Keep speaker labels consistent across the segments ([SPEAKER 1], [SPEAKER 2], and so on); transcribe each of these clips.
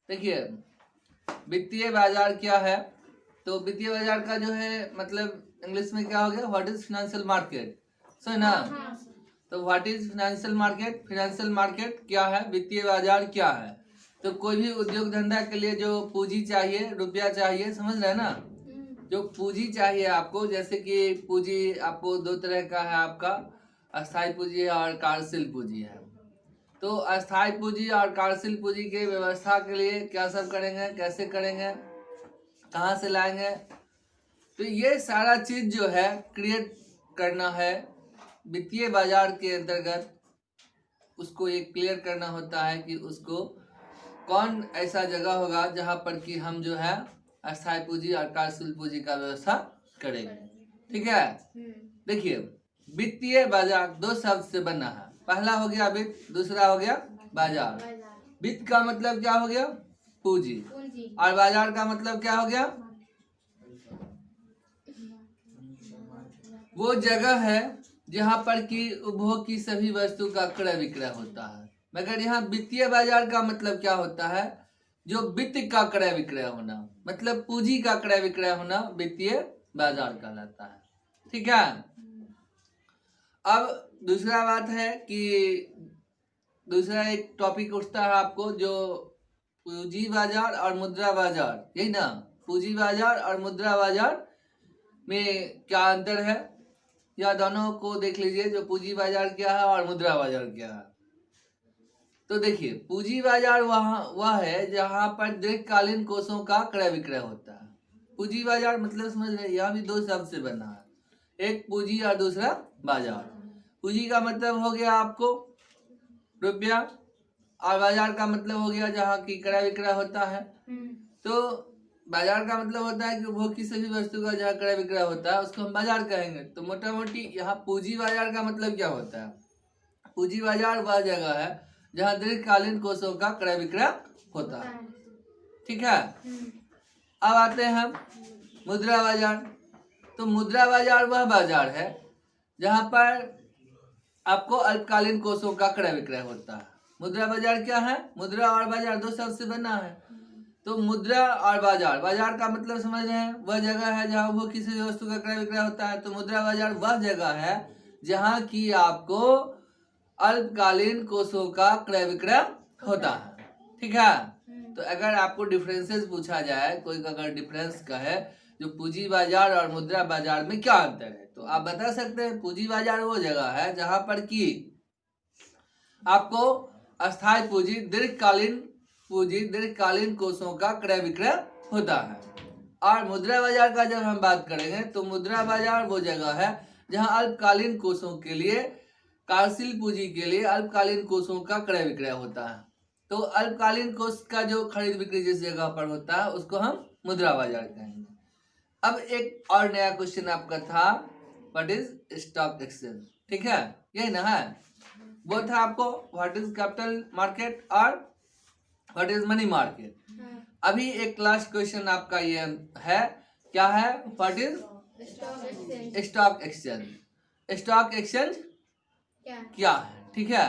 [SPEAKER 1] देखिए वित्तीय बाजार क्या है, तो वित्तीय बाजार का जो है मतलब इंग्लिश में क्या हो गया, व्हाट इज फाइनेंशियल मार्केट, सही ना। तो what is financial market, financial market क्या है, वित्तीय बाजार क्या है। तो कोई भी उद्योग धंधा के लिए जो पूंजी चाहिए, रुपया चाहिए, समझ रहे हैं ना, जो पूंजी चाहिए आपको, जैसे कि पूंजी आपको दो तरह का है, आपका अस्थायी पूंजी है और कार्यशील पूंजी है। तो अस्थायी पूंजी और कार्यशील पूंजी के व्यवस्था के लिए क्या सब करेंगे, कैसे करेंगे, कहाँ से लाएंगे, तो ये सारा चीज जो है क्रिएट करना है वित्तीय बाजार के अंतर्गत। उसको एक क्लियर करना होता है कि उसको कौन ऐसा जगह होगा जहाँ पर कि हम जो है अस्थायी पूंजी और कार्यशील पूंजी का व्यवस्था करेंगे। ठीक है, देखिए वित्तीय बाजार दो शब्द से बना है, पहला हो गया वित्त, दूसरा हो गया बाजार। वित्त का मतलब क्या हो गया, पूंजी, और बाजार का मतलब क्या हो गया, वो जगह है जहाँ पर कि उपभोग की सभी वस्तु का क्रय विक्रय होता है। मगर यहाँ वित्तीय बाजार का मतलब क्या होता है, जो वित्त का क्रय विक्रय होना, मतलब पूंजी का क्रय विक्रय होना वित्तीय बाजार कहलाता है। ठीक है, अब दूसरा बात है कि दूसरा एक टॉपिक उठता है आपको, जो पूंजी बाजार और मुद्रा बाजार, यही ना, पूंजी बाजार और मुद्रा बाजार में क्या अंतर है, या दोनों को देख लीजिए, जो पूंजी बाजार क्या है और मुद्रा बाजार क्या है। तो देखिए पूंजी बाजार वह है जहां पर दीर्घकालीन कोषों का क्रय विक्रय होता है। पूंजी बाजार मतलब समझ रहे, यहाँ भी दो शब्द से बना है, एक पूंजी और दूसरा बाजार। पूंजी का मतलब हो गया आपको रुपया, और बाजार का मतलब हो गया जहाँ की क्रय विक्रय होता है। तो बाजार का मतलब होता है कि उपभोग की सभी वस्तु का जहाँ क्रय विक्रय होता है उसको हम बाजार कहेंगे। तो मोटा मोटी यहाँ पूंजी बाजार का मतलब क्या होता है, पूंजी बाजार वह जगह है जहाँ दीर्घकालीन कोषों का क्रय विक्रय होता है। ठीक है, अब आते हैं हम मुद्रा बाजार। तो मुद्रा बाजार वह बाजार है जहाँ पर आपको अल्पकालीन कोषों का क्रय विक्रय होता है। मुद्रा बाजार क्या है, मुद्रा और बाजार दो शब्द से बना है। तो मुद्रा और बाजार, बाजार का मतलब समझ रहे हैं, वह जगह है जहाँ वो किसी वस्तु का क्रय विक्रय होता है। तो मुद्रा बाजार वह जगह है जहाँ की आपको अल्पकालीन कोषों का क्रय विक्रय होता है। ठीक है, तो अगर आपको डिफरेंसेस पूछा जाए, कोई अगर डिफरेंस कहे जो पूंजी बाजार और मुद्रा बाजार में क्या अंतर है, तो आप बता सकते हैं पूंजी बाजार वो जगह है जहां पर कि आपको अस्थायी पूंजी, दीर्घकालीन कोषों का क्रय विक्रय होता है। और मुद्रा बाजार का जब हम बात करेंगे तो मुद्रा बाजार वो जगह है जहां अल्पकालीन कोषों के लिए, कार्यशील पूंजी के लिए अल्पकालीन कोषों का क्रय विक्रय होता है। तो अल्पकालीन कोष का जो खरीद बिक्री जिस जगह पर होता है उसको हम मुद्रा बाजार कहेंगे। अब एक और नया क्वेश्चन आपका था, व्हाट इज स्टॉक एक्सचेंज। ठीक है, यही ना है, वो था आपको व्हाट इज कैपिटल मार्केट और व्हाट इज मनी मार्केट। अभी एक लास्ट क्वेश्चन आपका ये है, क्या है, what is stock exchange. Stock exchange क्या है। ठीक है,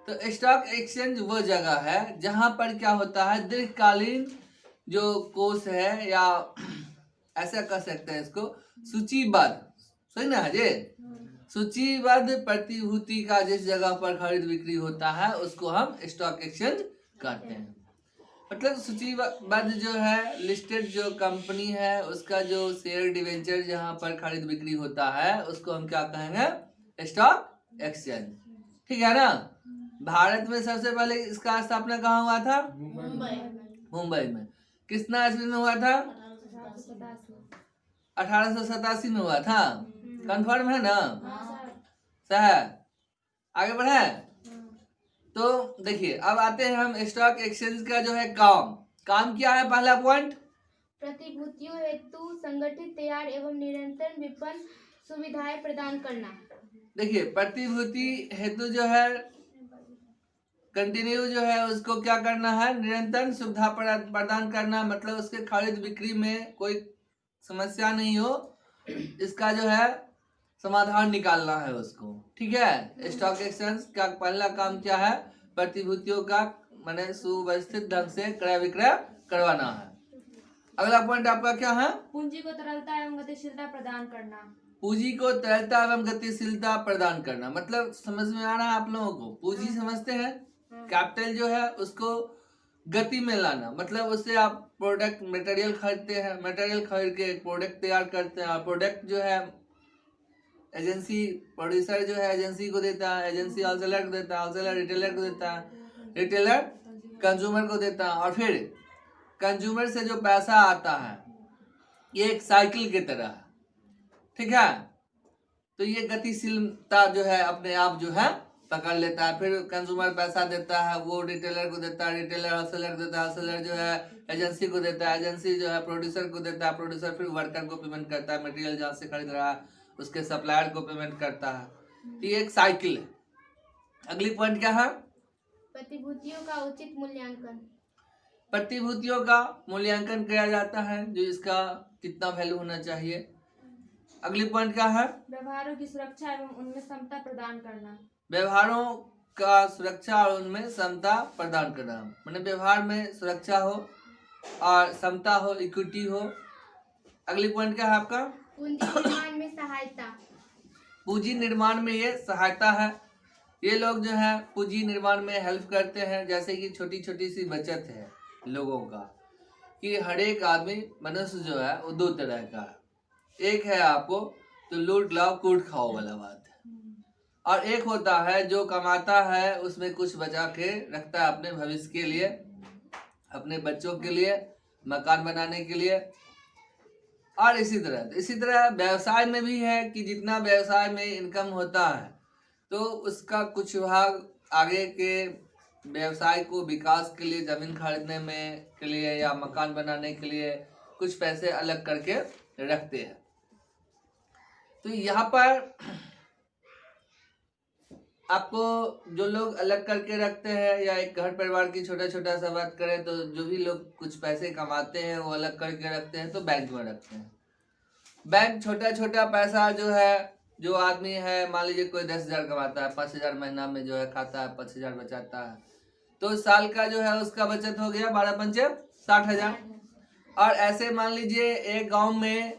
[SPEAKER 1] तो स्टॉक एक्सचेंज वो जगह है जहां पर क्या होता है, दीर्घकालीन जो कोष है, या ऐसा कह सकते हैं इसको सूचीबद्ध, सही ना है जी, सूचीबद्ध प्रतिभूति का जिस जगह पर खरीद बिक्री होता है उसको हम स्टॉक एक्सचेंज कहते हैं। मतलब सूचीबद्ध जो है, लिस्टेड जो कंपनी है उसका जो शेयर डिवेंचर जहां पर खरीद बिक्री होता है उसको हम क्या कहेंगे, स्टॉक एक्सचेंज। ठीक है ना। भारत में सबसे पहले इसका स्थापना कहाँ हुआ था, मुंबई में। कितना ईस्वी में हुआ था, 1887 में हुआ था। कंफर्म है ना, सही, आगे बढ़े। तो देखिए अब आते हैं हम स्टॉक एक्सचेंज का जो है काम क्या है, पहला पॉइंट,
[SPEAKER 2] प्रतिभूतियों हेतु संगठित, तैयार एवं निरंतर विपणन सुविधाएं प्रदान करना।
[SPEAKER 1] देखिए प्रतिभूति हेतु जो है कंटिन्यू जो है उसको क्या करना है, निरंतर सुविधा प्रदान करना, मतलब उसके खरीद बिक्री में कोई समस्या नहीं हो, इसका जो है समाधान निकालना है उसको। ठीक है, स्टॉक एक्सचेंज का पहला काम क्या है, प्रतिभूतियों का मैंने सुव्यवस्थित ढंग से क्रय विक्रय करवाना है। अगला पॉइंट आपका क्या है?
[SPEAKER 2] पूंजी को तरलता एवं गतिशीलता प्रदान करना।
[SPEAKER 1] पूंजी को तरलता एवं गतिशीलता प्रदान करना मतलब समझ में आ रहा है आप लोगों को? पूंजी समझते हैं, कैपिटल जो है उसको गति में लाना, मतलब उससे आप प्रोडक्ट मटेरियल खरीदते हैं, मटेरियल खरीद के प्रोडक्ट तैयार करते हैं, और प्रोडक्ट जो है एजेंसी प्रोड्यूसर जो है एजेंसी को देता है, एजेंसी होलसेलर को देता है, होलसेलर रिटेलर को देता है, रिटेलर कंज्यूमर को देता है, और फिर कंज्यूमर से जो पैसा आता है ये एक साइकिल की तरह है, ठीक है। तो ये गतिशीलता जो है अपने आप जो है पकड़ लेता है। फिर कंज्यूमर पैसा देता है, वो रिटेलर को देता है, रिटेलर होलसेलर को देता है, होलसेलर जो है एजेंसी को देता है, एजेंसी जो है प्रोड्यूसर को देता है, प्रोड्यूसर फिर वर्कर को पेमेंट करता है, मटेरियल जहाँ से खरीद रहा है उसके सप्लायर को पेमेंट करता है। तो ये एक साइकिल है। अगली पॉइंट क्या है?
[SPEAKER 2] प्रतिभूतियों का उचित मूल्यांकन।
[SPEAKER 1] प्रतिभूतियों का मूल्यांकन किया जाता है, जो इसका कितना वैल्यू होना चाहिए। अगली पॉइंट क्या है?
[SPEAKER 2] व्यवहारों की सुरक्षा एवं उनमें समता प्रदान करना।
[SPEAKER 1] व्यवहारों का सुरक्षा और उनमें समता प्रदान करना, मतलब व्यवहार में सुरक्षा हो और समता हो, इक्विटी हो। अगली पॉइंट क्या है आपका?
[SPEAKER 2] पूंजी निर्माण में सहायता।
[SPEAKER 1] पूंजी निर्माण में ये सहायता है। ये लोग जो है पूंजी निर्माण में हेल्प करते हैं, जैसे कि छोटी छोटी सी बचत है लोगों का, कि हर एक आदमी मनुष्य जो है वो दो तरह का है। एक है आपको तो लूट लाओ कूट खाओ वाला बात है, और एक होता है जो कमाता है उसमें कुछ बचा के रखता है अपने भविष्य के लिए, अपने बच्चों के लिए, मकान बनाने के लिए। और इसी तरह व्यवसाय में भी है कि जितना व्यवसाय में इनकम होता है तो उसका कुछ भाग आगे के व्यवसाय को विकास के लिए, जमीन खरीदने में के लिए या मकान बनाने के लिए कुछ पैसे अलग करके रखते हैं। तो यहाँ पर आपको जो लोग अलग करके रखते हैं, या एक घर परिवार की छोटा छोटा सा बात करें तो जो भी लोग कुछ पैसे कमाते हैं वो अलग करके रखते हैं, तो बैंक में रखते हैं। बैंक छोटा छोटा पैसा जो है, जो आदमी है मान लीजिए कोई 10,000 कमाता है, 5,000 महीना में जो है खाता है, 5,000 बचाता है, तो साल का जो है उसका बचत हो गया 12 पंचे 60,000। और ऐसे मान लीजिए एक गांव में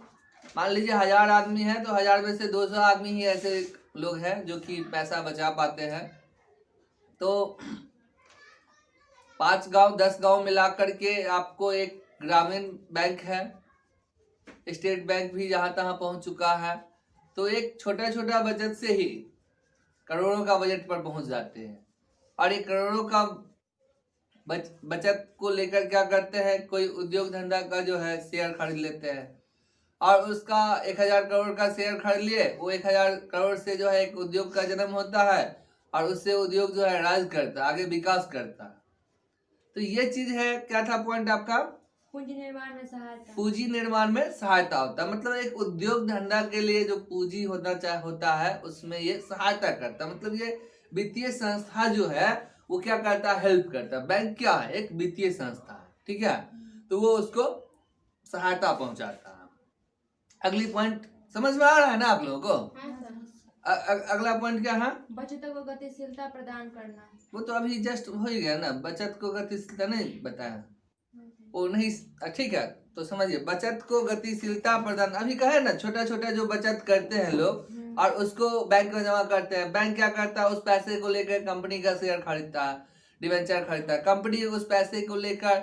[SPEAKER 1] मान लीजिए 1000 आदमी है, तो 1000 में से 200 आदमी ही ऐसे लोग हैं जो कि पैसा बचा पाते हैं। तो 5 गांव 10 गांव मिला करके आपको एक ग्रामीण बैंक है, स्टेट बैंक भी जहां तहां पहुंच चुका है। तो एक छोटा छोटा बचत से ही करोड़ों का बजट पर पहुंच जाते हैं। और ये करोड़ों का बचत को लेकर क्या करते हैं, कोई उद्योग धंधा का जो है शेयर खरीद लेते हैं, और उसका 1000 करोड़ का शेयर खरीद लिए, वो 1000 करोड़ से जो है एक उद्योग का जन्म होता है, और उससे उद्योग जो है राज करता है, आगे विकास करता है। तो ये चीज है, क्या था पॉइंट आपका?
[SPEAKER 2] पूंजी निर्माण में सहायता। पूंजी
[SPEAKER 1] निर्माण में सहायता होता है, मतलब एक उद्योग धंधा के लिए जो पूंजी होता है उसमें ये सहायता करता है। मतलब ये वित्तीय संस्था जो है वो क्या करता है, हेल्प करता है। बैंक क्या है, एक वित्तीय संस्था है, ठीक है, तो वो उसको सहायता पहुंचाता है। अगली पॉइंट समझ में आ रहा है ना आप लोगों को? अगला पॉइंट क्या है?
[SPEAKER 2] बचत को गतिशीलता प्रदान करना।
[SPEAKER 1] वो तो अभी जस्ट हो ही गया ना, बचत को गतिशीलता नहीं बताया वो नहीं, ठीक है। तो समझिए बचत को गतिशीलता प्रदान, अभी कहे ना छोटा छोटा जो बचत करते हैं लोग और उसको बैंक में जमा करते हैं। बैंक क्या करता है, उस पैसे को लेकर कंपनी का शेयर खरीदता है, डिवेंचर खरीदता है। कंपनी उस पैसे को लेकर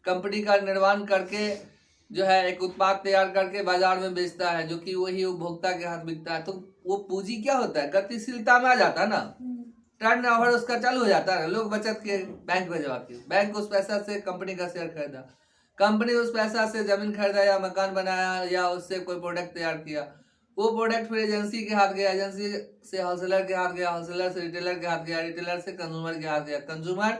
[SPEAKER 1] कंपनी का निर्माण करके जो है एक उत्पाद तैयार करके बाजार में बेचता है, जो कि वही उपभोक्ता के हाथ बिकता है। तो वो पूंजी क्या होता है, गतिशीलता में आ जाता है ना, टर्न ओवर उसका चालू हो जाता है। लोग बचत के बैंक में जमा किए, बैंक उस पैसा से कंपनी का शेयर खरीदा, कंपनी उस पैसा से जमीन खरीदा या मकान बनाया या उससे कोई प्रोडक्ट तैयार किया। वो प्रोडक्ट फिर एजेंसी के हाथ गया, एजेंसी से होलसेलर के हाथ गया, होलसेलर से रिटेलर के हाथ गया, रिटेलर से कंज्यूमर के हाथ गया, कंज्यूमर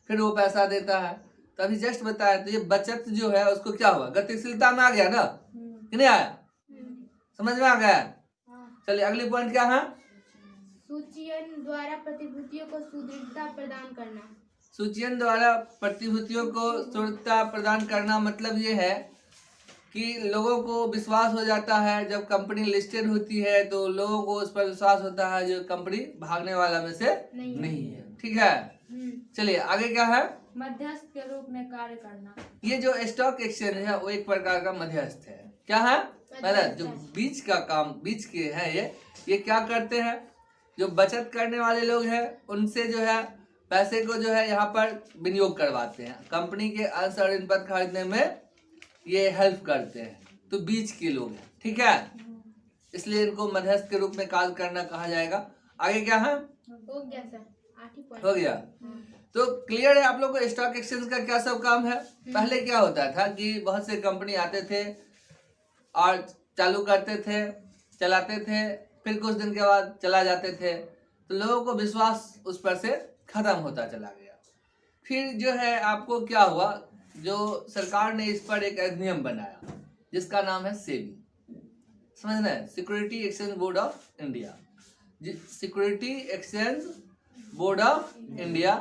[SPEAKER 1] फिर वो पैसा देता है। तो अभी जस्ट बताया, तो ये बचत जो है उसको क्या हुआ, गतिशीलता में आ गया ना, कि नहीं आया? समझ में आ गया? चलिए अगली पॉइंट क्या है?
[SPEAKER 2] सूचीयन द्वारा प्रतिभूतियों को सुदृढ़ता प्रदान करना।
[SPEAKER 1] सूचीयन द्वारा प्रतिभूतियों को सुदृढ़ता प्रदान करना मतलब ये है कि लोगों को विश्वास हो जाता है, जब कंपनी लिस्टेड होती है तो लोगों को उस पर विश्वास होता है जो कंपनी भागने वाला में से नहीं है, ठीक है। चलिए आगे क्या है?
[SPEAKER 2] मध्यस्थ के रूप में कार्य करना।
[SPEAKER 1] ये जो स्टॉक एक्सचेंज है वो एक प्रकार का मध्यस्थ है। क्या है? मतलब जो बीच का काम, बीच के है ये क्या करते हैं? जो बचत करने वाले लोग हैं उनसे जो है पैसे को जो है यहाँ पर विनियोग करवाते हैं, कंपनी के अंश और ऋणपत्र खरीदने में ये हेल्प करते हैं। तो बीच के लोग हैं, ठीक है, इसलिए इनको मध्यस्थ के रूप में कार्य करना कहा जाएगा। आगे क्या है?
[SPEAKER 2] हो गया सर, 8 ही पॉइंट
[SPEAKER 1] हो गया। तो क्लियर है आप लोग को स्टॉक एक्सचेंज का क्या सब काम है। पहले क्या होता था कि बहुत से कंपनी आते थे और चालू करते थे, चलाते थे, फिर कुछ दिन के बाद चला जाते थे, तो लोगों को विश्वास उस पर से खत्म होता चला गया। फिर जो है आपको क्या हुआ, जो सरकार ने इस पर एक अधिनियम बनाया जिसका नाम है सेबी, समझ रहे हैं, security exchange board of India. Security exchange board of India,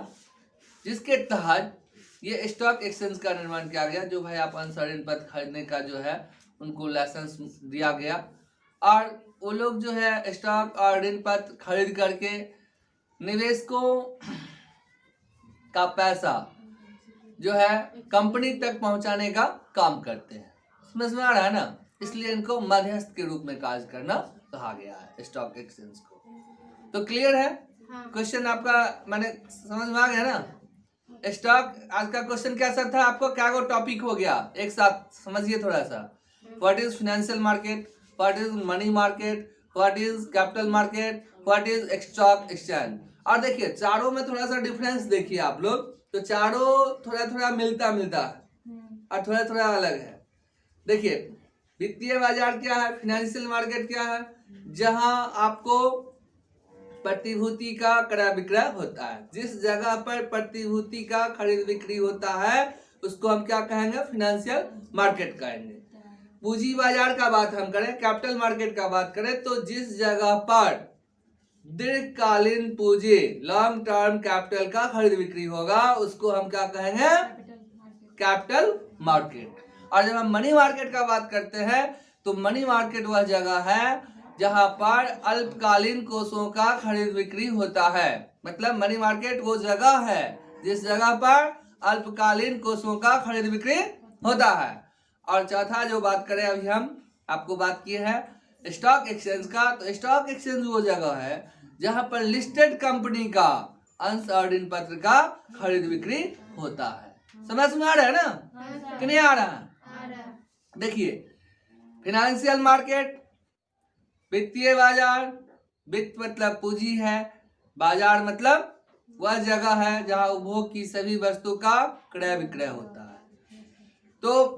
[SPEAKER 1] जिसके तहत ये स्टॉक एक्सचेंज का निर्माण किया गया। जो भाई आप अंश और ऋणपत्र खरीदने का जो है उनको लाइसेंस दिया गया और वो लोग जो है स्टॉक और ऋणपत्र खरीद करके निवेशकों का पैसा जो है कंपनी तक पहुंचाने का काम करते हैं। समझ में आ रहा है ना? इसलिए इनको मध्यस्थ के रूप में कार्य करना कहा गया है स्टॉक एक्सचेंज को। तो क्लियर है? क्वेश्चन आपका मैंने समझ में आ गया ना? स्टॉक आज का क्वेश्चन कैसा था आपको? क्या वो टॉपिक हो गया, एक साथ समझिए थोड़ा सा। What is financial market, what is money market, what is capital market, what is stock exchange. और देखिए चारों में थोड़ा सा डिफरेंस देखिए आप लोग, तो चारों थोड़ा थोड़ा मिलता और थोड़ा थोड़ा अलग है। देखिए वित्तीय बाजार क्या है, फाइनेंशियल मार्केट क्या है, जहां आपको प्रतिभूति का क्रय विक्रय होता है। जिस जगह पर प्रतिभूति का खरीद बिक्री होता है उसको हम क्या कहेंगे? फाइनेंशियल मार्केट कहेंगे। पूंजी बाजार का बात हम करें, कैपिटल मार्केट का बात करें, तो जिस जगह पर दीर्घकालीन पूंजी, लॉन्ग टर्म कैपिटल का खरीद बिक्री होगा उसको हम क्या कहेंगे? Capital market. और जब हम मनी मार्केट का बात करते हैं तो मनी मार्केट वह जगह है जहां पर अल्पकालीन कोषों का खरीद बिक्री होता है। मतलब मनी मार्केट वो जगह है जिस जगह पर अल्पकालीन कोषों का खरीद बिक्री होता है। और चौथा जो बात करें अभी हम आपको बात की है स्टॉक एक्सचेंज का, तो स्टॉक एक्सचेंज वो जगह है जहां पर लिस्टेड कंपनी का अंश और ऋणपत्र का खरीद बिक्री होता है। समझ में आ रहा है ना कि नहीं आ रहा? देखिए फाइनेंशियल मार्केट, वित्तीय बाजार, वित्त मतलब पूंजी है, बाजार मतलब वह जगह है जहां उपभोग की सभी वस्तु का क्रय विक्रय होता है। तो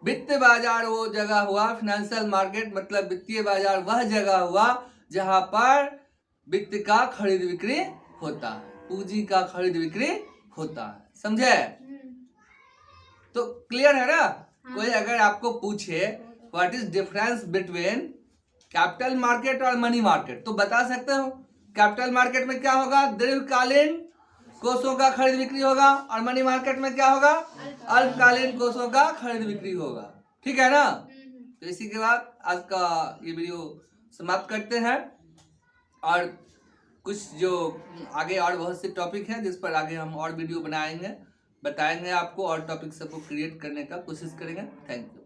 [SPEAKER 1] वित्त बाजार वो जगह हुआ, फाइनेंशियल मार्केट मतलब वित्तीय बाजार वह जगह हुआ जहां पर वित्त का खरीद बिक्री होता है, पूंजी का खरीद बिक्री होता है। समझे? तो क्लियर है ना? कोई अगर आपको पूछे what is difference between capital market और मनी मार्केट, तो बता सकते हो कैपिटल मार्केट में क्या होगा? दीर्घकालीन कोषों का खरीद बिक्री होगा और मनी मार्केट में क्या होगा? अल्पकालीन कोषों का खरीद बिक्री होगा। ठीक है ना? तो इसी के बाद आज का ये वीडियो समाप्त करते हैं और कुछ जो आगे और बहुत से टॉपिक हैं जिस पर आगे हम और वीडियो बनाएंगे, बताएंगे आपको और टॉपिक सबको क्रिएट करने का कोशिश करेंगे। Thank you.